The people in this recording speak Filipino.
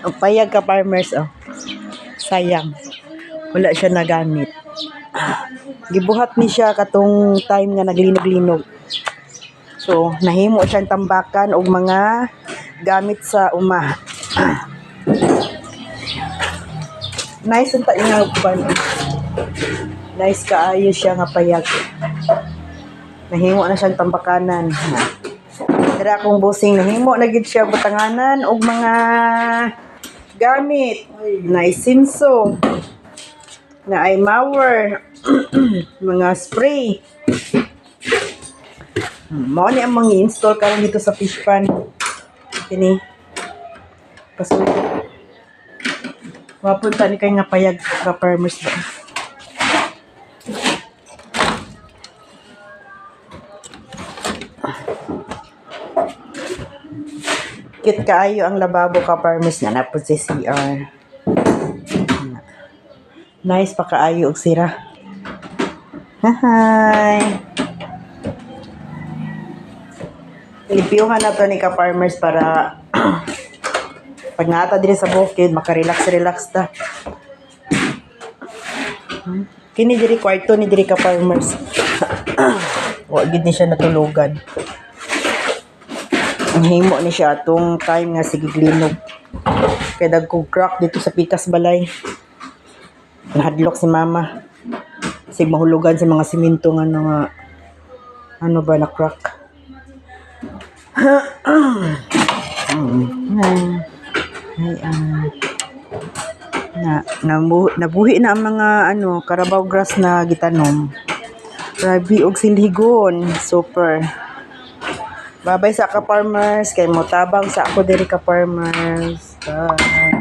Ang payag ka farmers, oh. Sayang. Wala siya nagamit. Gibuhat ni siya katong time nga naglinog-linog. So, nahimo siyang tambakan og mga gamit sa uma. Nice ang niya uban. Nice kaayo siya nga payag. Nahimo na siyang tambakanan. Dira akong busing nahimo na gid siya butanganan og mga gamit. Nice sinso. Na ay mower. Mga spray. Mao ni ang mga install karon dito sa fish pan. Kini. Pasul. Wapunta ni kay nga payag ka farmers ba. Kit kaayo ang lababo ka farmers nga napud si CR. Nice pa kaayo og sira. Hi. Lipiuhan na to ni ka farmers para pag nata din sa bukid maka-relax ta. Kini diri kwarto ni diri ka farmers. Wa gid ni siya natulugan. Ang himo ni siya atong time nga sige glinog. Kaya dagkog crack dito sa pikas balay. Nahadlok si mama. Sig mahulugan sa mga simento nga ano ba na crack. Nabuhi na ang mga Carabao grass na gitanom. Grabe og silhigon, super. Babay sa ka farmers kay mo tabang sa ako diri ka farmers. Bye.